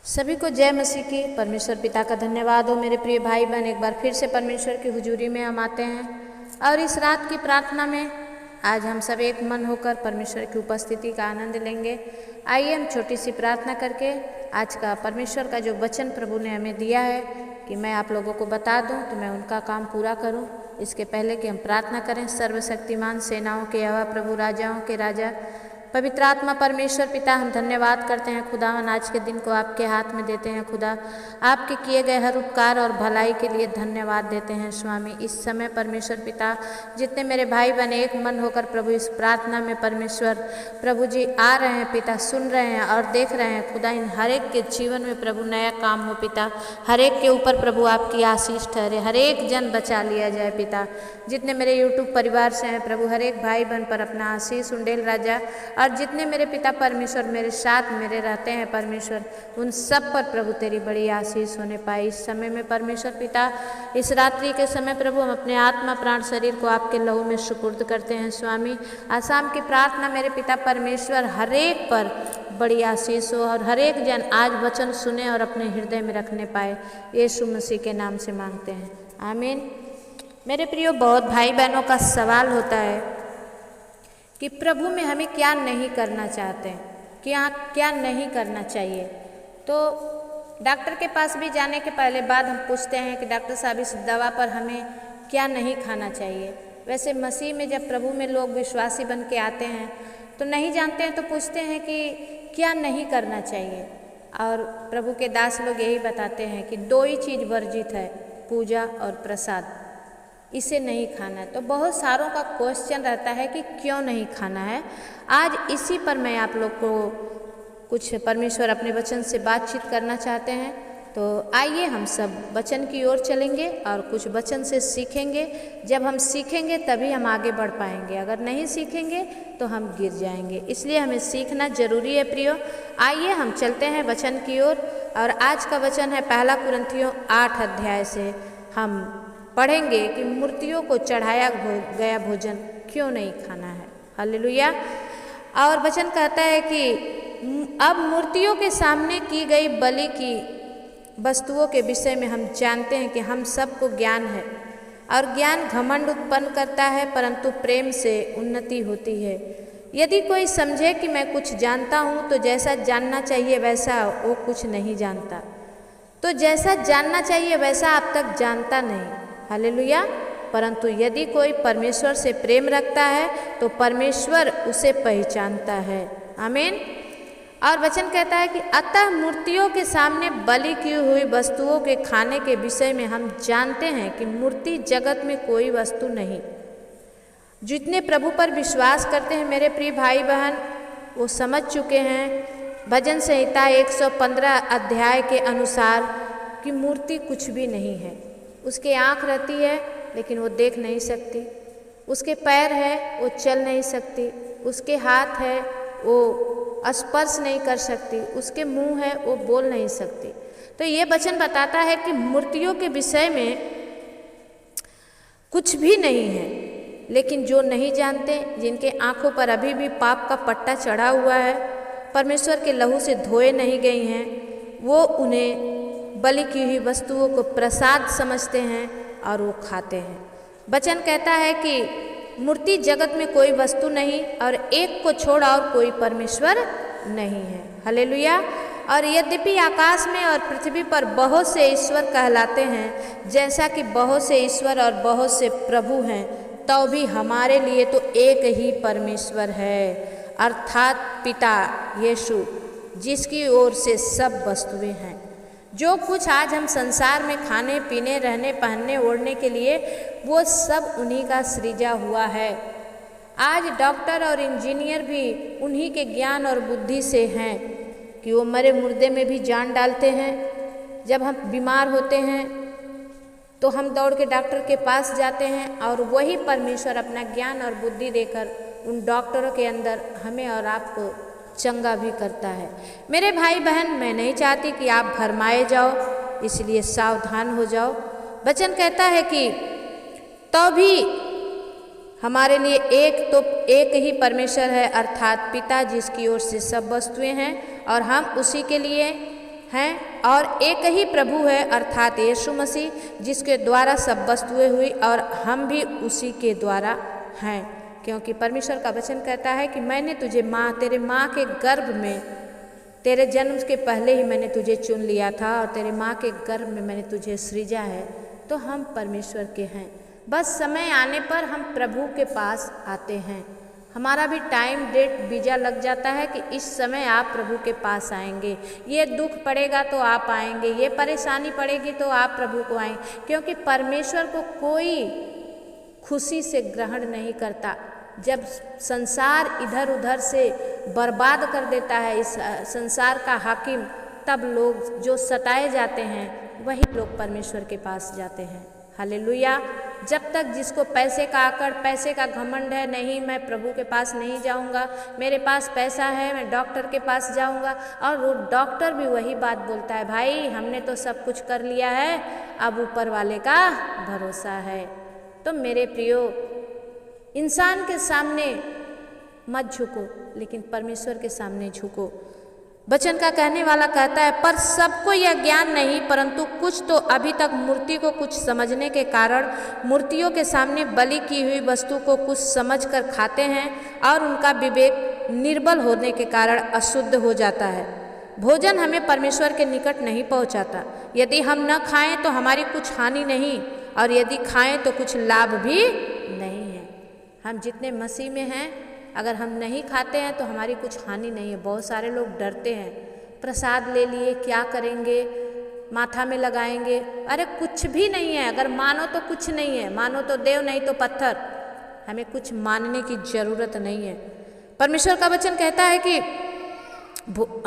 सभी को जय मसीह की। परमेश्वर पिता का धन्यवाद हो। मेरे प्रिय भाई बहन, एक बार फिर से परमेश्वर की हुजूरी में हम आते हैं और इस रात की प्रार्थना में आज हम सब एक मन होकर परमेश्वर की उपस्थिति का आनंद लेंगे। आइए हम छोटी सी प्रार्थना करके आज का परमेश्वर का जो वचन प्रभु ने हमें दिया है कि मैं आप लोगों को बता दूं तो मैं उनका काम पूरा करूं। इसके पहले कि हम प्रार्थना करें, सर्वशक्तिमान सेनाओं के यहोवा, प्रभु राजाओं के राजा, पवित्र आत्मा परमेश्वर पिता, हम धन्यवाद करते हैं खुदावन, आज के दिन को आपके हाथ में देते हैं। खुदा, आपके किए गए हर उपकार और भलाई के लिए धन्यवाद देते हैं स्वामी। इस समय परमेश्वर पिता, जितने मेरे भाई बहन एक मन होकर प्रभु इस प्रार्थना में परमेश्वर प्रभु जी आ रहे हैं पिता, सुन रहे हैं और देख रहे हैं खुदा, इन हर एक के जीवन में प्रभु नया काम हो पिता। हर एक के ऊपर प्रभु आपकी आशीष ठहरे, हर एक जन बचा लिया जाए पिता। जितने मेरे यूट्यूब परिवार से हैं प्रभु, हर एक भाई बहन पर अपना आशीष उंडेल राजा, और जितने मेरे पिता परमेश्वर मेरे साथ मेरे रहते हैं परमेश्वर, उन सब पर प्रभु तेरी बड़ी आशीष होने पाए। इस समय में परमेश्वर पिता, इस रात्रि के समय प्रभु हम अपने आत्मा प्राण शरीर को आपके लहू में सुपुर्द करते हैं स्वामी। आसाम की प्रार्थना मेरे पिता परमेश्वर हर एक पर बड़ी आशीष हो और हर एक जन आज वचन सुने और अपने हृदय में रखने पाए। यीशु मसीह के नाम से मांगते हैं, आमीन। मेरे प्रियो, बहुत भाई बहनों का सवाल होता है कि प्रभु में हमें क्या नहीं करना चाहते हैं, क्या नहीं करना चाहिए। तो डॉक्टर के पास भी जाने के पहले बाद हम पूछते हैं कि डॉक्टर साहब इस दवा पर हमें क्या नहीं खाना चाहिए। वैसे मसीह में जब प्रभु में लोग विश्वासी बन के आते हैं तो नहीं जानते हैं तो पूछते हैं कि क्या नहीं करना चाहिए, और प्रभु के दास लोग यही बताते हैं कि दो ही चीज़ वर्जित है, पूजा और प्रसाद, इसे नहीं खाना है। तो बहुत सारों का क्वेश्चन रहता है कि क्यों नहीं खाना है। आज इसी पर मैं आप लोग को कुछ परमेश्वर अपने वचन से बातचीत करना चाहते हैं। तो आइए हम सब वचन की ओर चलेंगे और कुछ वचन से सीखेंगे। जब हम सीखेंगे तभी हम आगे बढ़ पाएंगे, अगर नहीं सीखेंगे तो हम गिर जाएंगे। इसलिए हमें सीखना जरूरी है प्रियो। आइए हम चलते हैं वचन की ओर, और आज का वचन है पहला कुरिन्थियों 8 अध्याय से हम पढ़ेंगे कि मूर्तियों को चढ़ाया गया भोजन क्यों नहीं खाना है। हालेलुया। और वचन कहता है कि अब मूर्तियों के सामने की गई बलि की वस्तुओं के विषय में हम जानते हैं कि हम सबको ज्ञान है, और ज्ञान घमंड उत्पन्न करता है, परंतु प्रेम से उन्नति होती है। यदि कोई समझे कि मैं कुछ जानता हूँ तो जैसा जानना चाहिए वैसा वो कुछ नहीं जानता, तो जैसा जानना चाहिए वैसा अब तक जानता नहीं। हालेलुया। परंतु यदि कोई परमेश्वर से प्रेम रखता है तो परमेश्वर उसे पहचानता है। आमीन। और वचन कहता है कि अतः मूर्तियों के सामने बलि की हुई वस्तुओं के खाने के विषय में हम जानते हैं कि मूर्ति जगत में कोई वस्तु नहीं। जितने प्रभु पर विश्वास करते हैं मेरे प्रिय भाई बहन, वो समझ चुके हैं भजन संहिता 115 अध्याय के अनुसार कि मूर्ति कुछ भी नहीं है। उसके आँख रहती है लेकिन वो देख नहीं सकती, उसके पैर है वो चल नहीं सकती, उसके हाथ है वो स्पर्श नहीं कर सकती, उसके मुंह है वो बोल नहीं सकती। तो ये वचन बताता है कि मूर्तियों के विषय में कुछ भी नहीं है। लेकिन जो नहीं जानते, जिनके आँखों पर अभी भी पाप का पट्टा चढ़ा हुआ है, परमेश्वर के लहू से धोए नहीं गई हैं, वो उन्हें बलि की हुई वस्तुओं को प्रसाद समझते हैं और वो खाते हैं। वचन कहता है कि मूर्ति जगत में कोई वस्तु नहीं और एक को छोड़ और कोई परमेश्वर नहीं है। हालेलुया। और यद्यपि आकाश में और पृथ्वी पर बहुत से ईश्वर कहलाते हैं, जैसा कि बहुत से ईश्वर और बहुत से प्रभु हैं, तो भी हमारे लिए तो एक ही परमेश्वर है, अर्थात पिता यीशु, जिसकी ओर से सब वस्तुएं हैं। जो कुछ आज हम संसार में खाने पीने, रहने पहनने ओढ़ने के लिए, वो सब उन्हीं का सृजा हुआ है। आज डॉक्टर और इंजीनियर भी उन्हीं के ज्ञान और बुद्धि से हैं कि वो मरे मुर्दे में भी जान डालते हैं। जब हम बीमार होते हैं तो हम दौड़ के डॉक्टर के पास जाते हैं, और वही परमेश्वर अपना ज्ञान और बुद्धि देकर उन डॉक्टरों के अंदर हमें और आपको चंगा भी करता है। मेरे भाई बहन, मैं नहीं चाहती कि आप भरमाए जाओ, इसलिए सावधान हो जाओ। वचन कहता है कि तो भी हमारे लिए एक ही परमेश्वर है, अर्थात पिता, जिसकी ओर से सब वस्तुएं हैं, और हम उसी के लिए हैं और एक ही प्रभु है अर्थात यीशु मसीह, जिसके द्वारा सब वस्तुएं हुई और हम भी उसी के द्वारा हैं। क्योंकि परमेश्वर का वचन कहता है कि मैंने तुझे तेरे माँ के गर्भ में, तेरे जन्म के पहले ही मैंने तुझे चुन लिया था और तेरे माँ के गर्भ में मैंने तुझे सृजा है। तो हम परमेश्वर के हैं। बस समय आने पर हम प्रभु के पास आते हैं। हमारा भी टाइम डेट वीजा लग जाता है कि इस समय आप प्रभु के पास आएंगे, ये दुख पड़ेगा तो आप आएंगे, ये परेशानी पड़ेगी तो आप प्रभु को आएंगे। क्योंकि परमेश्वर को कोई खुशी से ग्रहण नहीं करता। जब संसार इधर उधर से बर्बाद कर देता है इस संसार का हाकिम, तब लोग जो सताए जाते हैं वही लोग परमेश्वर के पास जाते हैं। हालेलुया। जब तक जिसको पैसे का आकड़, पैसे का घमंड है, नहीं मैं प्रभु के पास नहीं जाऊंगा, मेरे पास पैसा है मैं डॉक्टर के पास जाऊंगा, और वो डॉक्टर भी वही बात बोलता है, भाई हमने तो सब कुछ कर लिया है, अब ऊपर वाले का भरोसा है। तो मेरे प्रियो, इंसान के सामने मत झुको, लेकिन परमेश्वर के सामने झुको। वचन का कहने वाला कहता है, पर सबको यह ज्ञान नहीं, परंतु कुछ तो अभी तक मूर्ति को कुछ समझने के कारण मूर्तियों के सामने बलि की हुई वस्तु को कुछ समझकर खाते हैं और उनका विवेक निर्बल होने के कारण अशुद्ध हो जाता है। भोजन हमें परमेश्वर के निकट नहीं पहुंचाता। यदि हम न खाएं तो हमारी कुछ हानि नहीं, और यदि खाएं तो कुछ लाभ भी नहीं है। हम जितने मसीह में हैं, अगर हम नहीं खाते हैं तो हमारी कुछ हानि नहीं है। बहुत सारे लोग डरते हैं, प्रसाद ले लिए क्या करेंगे, माथा में लगाएंगे। अरे कुछ भी नहीं है। अगर मानो तो कुछ नहीं है, मानो तो देव नहीं तो पत्थर। हमें कुछ मानने की जरूरत नहीं है। परमेश्वर का वचन कहता है कि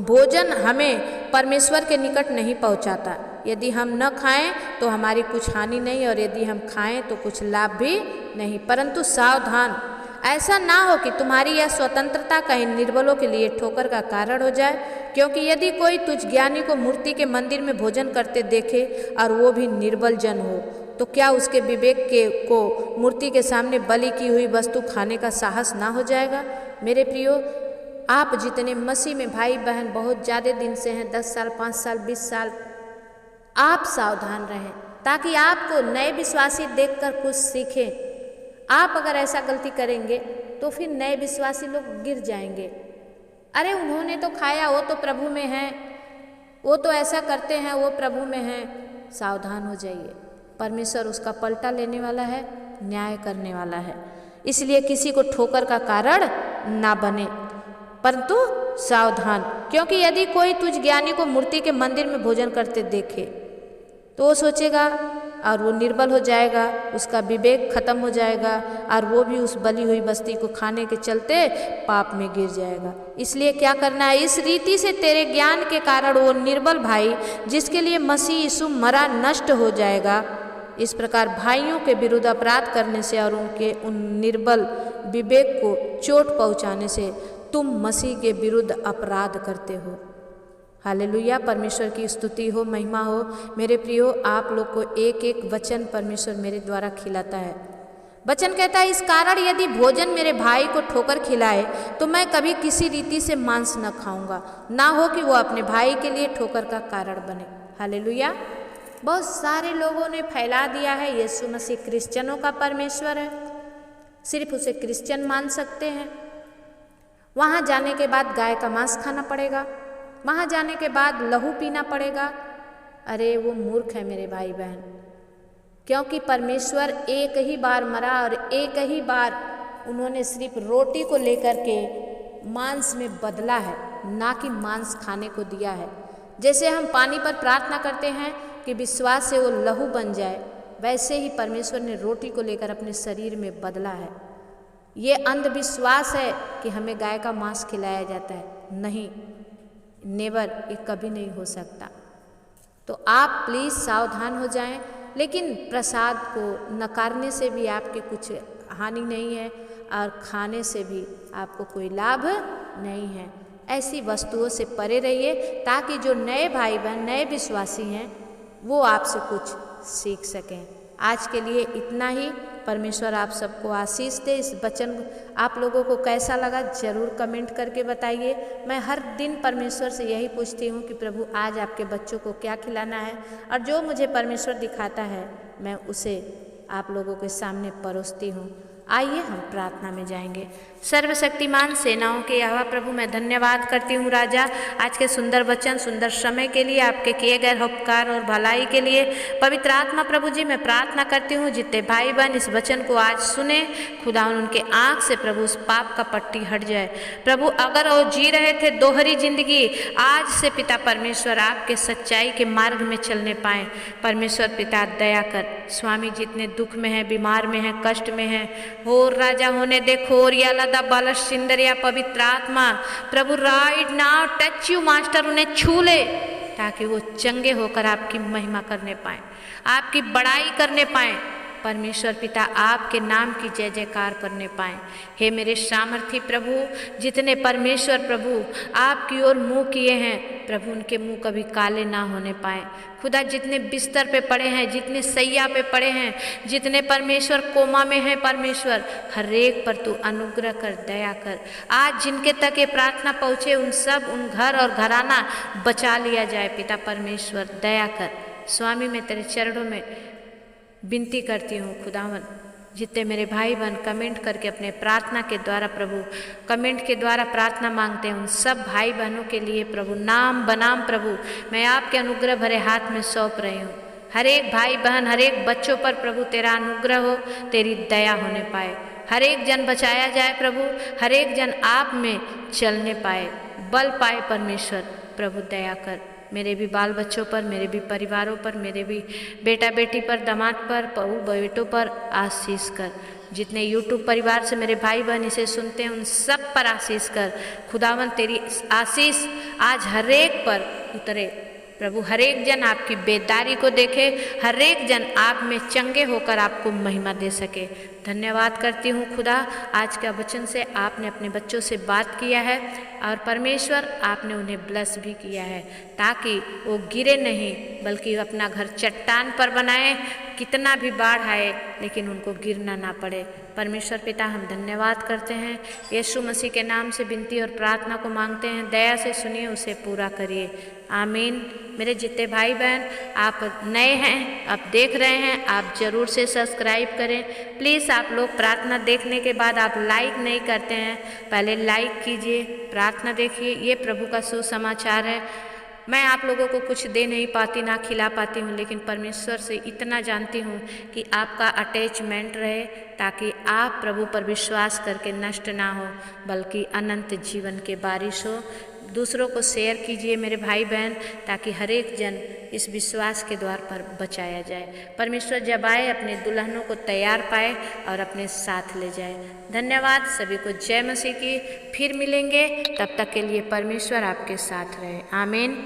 भोजन हमें परमेश्वर के निकट नहीं पहुंचाता। यदि हम न खाएं तो हमारी कुछ हानि नहीं, और यदि हम खाएं तो कुछ लाभ भी नहीं। परंतु सावधान, ऐसा ना हो कि तुम्हारी यह स्वतंत्रता कहीं निर्बलों के लिए ठोकर का कारण हो जाए। क्योंकि यदि कोई तुझ ज्ञानी को मूर्ति के मंदिर में भोजन करते देखे और वो भी निर्बल जन हो, तो क्या उसके विवेक को मूर्ति के सामने बलि की हुई वस्तु खाने का साहस ना हो जाएगा। मेरे प्रियो, आप जितने मसीह में भाई बहन बहुत ज़्यादा दिन से हैं, 10 साल 5 साल 20 साल, आप सावधान रहें, ताकि आपको नए विश्वासी देखकर कुछ सीखें। आप अगर ऐसा गलती करेंगे तो फिर नए विश्वासी लोग गिर जाएंगे। अरे उन्होंने तो खाया, वो तो प्रभु में हैं, वो तो ऐसा करते हैं, वो प्रभु में हैं। सावधान हो जाइए, परमेश्वर उसका पलटा लेने वाला है, न्याय करने वाला है। इसलिए किसी को ठोकर का कारण ना बने, परंतु सावधान। क्योंकि यदि कोई तुझ ज्ञानी को मूर्ति के मंदिर में भोजन करते देखे तो वो सोचेगा और वो निर्बल हो जाएगा, उसका विवेक खत्म हो जाएगा, और वो भी उस बली हुई वस्तु को खाने के चलते पाप में गिर जाएगा। इसलिए क्या करना है, इस रीति से तेरे ज्ञान के कारण वो निर्बल भाई जिसके लिए मसीह यीशु मरा नष्ट हो जाएगा। इस प्रकार भाइयों के विरुद्ध अपराध करने से और उनके उन निर्बल विवेक को चोट पहुँचाने से तुम मसीह के विरुद्ध अपराध करते हो। हालेलुया। परमेश्वर की स्तुति हो, महिमा हो। मेरे प्रियो, आप लोग को एक एक वचन परमेश्वर मेरे द्वारा खिलाता है। वचन कहता है, इस कारण यदि भोजन मेरे भाई को ठोकर खिलाए तो मैं कभी किसी रीति से मांस न खाऊंगा, ना हो कि वो अपने भाई के लिए ठोकर का कारण बने। हालेलुया। बहुत सारे लोगों ने फैला दिया है यीशु मसीह क्रिश्चियनों का परमेश्वर है, सिर्फ उसे क्रिश्चियन मान सकते हैं। वहाँ जाने के बाद गाय का मांस खाना पड़ेगा, वहाँ जाने के बाद लहू पीना पड़ेगा। अरे वो मूर्ख है मेरे भाई बहन, क्योंकि परमेश्वर एक ही बार मरा और एक ही बार उन्होंने सिर्फ रोटी को लेकर के मांस में बदला है, ना कि मांस खाने को दिया है। जैसे हम पानी पर प्रार्थना करते हैं कि विश्वास से वो लहू बन जाए, वैसे ही परमेश्वर ने रोटी को लेकर अपने शरीर में बदला है। ये अंधविश्वास है कि हमें गाय का मांस खिलाया जाता है, नहीं, नेवर, ये कभी नहीं हो सकता। तो आप प्लीज़ सावधान हो जाएं। लेकिन प्रसाद को नकारने से भी आपके कुछ हानि नहीं है, और खाने से भी आपको कोई लाभ नहीं है। ऐसी वस्तुओं से परे रहिए, ताकि जो नए भाई बहन, नए विश्वासी हैं, वो आपसे कुछ सीख सकें। आज के लिए इतना ही। परमेश्वर आप सबको आशीष दे। इस वचन आप लोगों को कैसा लगा ज़रूर कमेंट करके बताइए। मैं हर दिन परमेश्वर से यही पूछती हूँ कि प्रभु आज आपके बच्चों को क्या खिलाना है, और जो मुझे परमेश्वर दिखाता है मैं उसे आप लोगों के सामने परोसती हूँ। आइए हम प्रार्थना में जाएंगे। सर्वशक्तिमान सेनाओं के यहोवा प्रभु, मैं धन्यवाद करती हूँ राजा आज के सुंदर वचन, सुंदर समय के लिए, आपके किए गए उपकार और भलाई के लिए। पवित्र आत्मा प्रभु जी, मैं प्रार्थना करती हूँ जितने भाई बहन इस वचन को आज सुने, खुदा उनके आँख से प्रभु उस पाप का पट्टी हट जाए। प्रभु अगर वो जी रहे थे दोहरी जिंदगी, आज से पिता परमेश्वर आपके सच्चाई के मार्ग में चलने पाए। परमेश्वर पिता दया कर, स्वामी जितने दुख में है, बीमार में है, कष्ट में है, हो राजा होने दे खोरिया लदा बालश सिंदरिया। पवित्र आत्मा प्रभु right now touch you master, उन्हें छू ले ताकि वो चंगे होकर आपकी महिमा करने पाए, आपकी बड़ाई करने पाए। परमेश्वर पिता आपके नाम की जय जयकार करने पाए। हे मेरे सामर्थी प्रभु, जितने परमेश्वर प्रभु आपकी ओर मुंह किए हैं प्रभु, उनके मुंह कभी काले ना होने पाए। खुदा जितने बिस्तर पे पड़े हैं, जितने सैया पे पड़े हैं, जितने परमेश्वर कोमा में हैं, परमेश्वर हर एक पर तू अनुग्रह कर, दया कर। आज जिनके तक ये प्रार्थना पहुँचे उन सब, उन घर और घराना बचा लिया जाए। पिता परमेश्वर दया कर। स्वामी मैं तेरे चरणों में विनती करती हूँ खुदावन, जितने मेरे भाई बहन कमेंट करके अपने प्रार्थना के द्वारा प्रभु, कमेंट के द्वारा प्रार्थना मांगते हैं, उन सब भाई बहनों के लिए प्रभु नाम बनाम प्रभु मैं आपके अनुग्रह भरे हाथ में सौंप रही हूँ। हर एक भाई बहन, हर एक बच्चों पर प्रभु तेरा अनुग्रह हो, तेरी दया होने पाए। हर एक जन बचाया जाए प्रभु, हर एक जन आप में चलने पाए, बल पाए। परमेश्वर प्रभु दया कर मेरे भी बाल बच्चों पर, मेरे भी परिवारों पर, मेरे भी बेटा बेटी पर, दामाद पर, बहू बेटों पर आशीष कर। जितने यूट्यूब परिवार से मेरे भाई बहन इसे सुनते हैं उन सब पर आशीष कर। खुदावन तेरी आशीष आज हर एक पर उतरे प्रभु। हर एक जन आपकी बेदारी को देखे, हर एक जन आप में चंगे होकर आपको महिमा दे सके। धन्यवाद करती हूँ खुदा, आज का वचन से आपने अपने बच्चों से बात किया है और परमेश्वर आपने उन्हें ब्लेस भी किया है ताकि वो गिरे नहीं बल्कि अपना घर चट्टान पर बनाए। कितना भी बाढ़ आए लेकिन उनको गिरना ना पड़े। परमेश्वर पिता हम धन्यवाद करते हैं, यीशु मसीह के नाम से विनती और प्रार्थना को मांगते हैं। दया से सुनिए, उसे पूरा करिए, आमीन। मेरे जितने भाई बहन आप नए हैं, आप देख रहे हैं, आप ज़रूर से सब्सक्राइब करें प्लीज़। आप लोग प्रार्थना देखने के बाद आप लाइक नहीं करते हैं, पहले लाइक कीजिए, प्रार्थना देखिए। ये प्रभु का सुसमाचार है। मैं आप लोगों को कुछ दे नहीं पाती, ना खिला पाती हूँ, लेकिन परमेश्वर से इतना जानती हूँ कि आपका अटैचमेंट रहे ताकि आप प्रभु पर विश्वास करके नष्ट ना हो बल्कि अनंत जीवन के बारिश हो। दूसरों को शेयर कीजिए मेरे भाई बहन, ताकि हर एक जन इस विश्वास के द्वार पर बचाया जाए। परमेश्वर जब आए अपने दुल्हनों को तैयार पाए और अपने साथ ले जाए। धन्यवाद सभी को, जय मसीह की। फिर मिलेंगे, तब तक के लिए परमेश्वर आपके साथ रहे, आमीन।